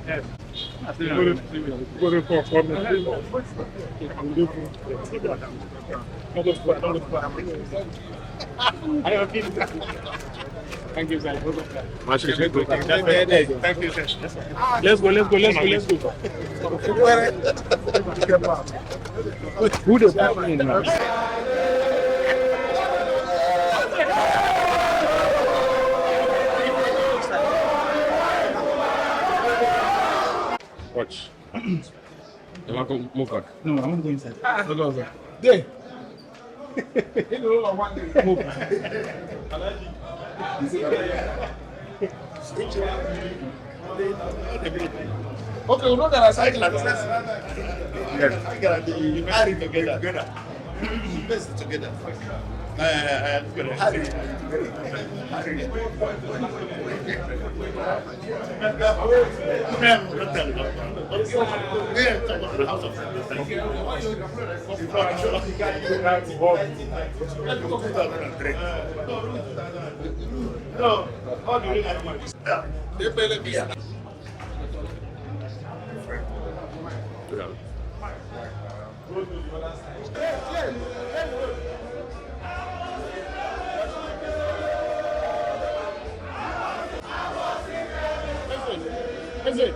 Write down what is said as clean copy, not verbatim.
Yes. Put it for 4 minutes. Don't look flat. Don't look flat. I have a feeling. Thank you, sir. Much appreciated. Thank you, sir. Let's go. Who does that mean? Watch. You want to move back? No, I want to go inside. Look over there. Move. Okay, we know that I cycle at the Yes. You marry together. Best together. Harry. No, how do you like my Is it?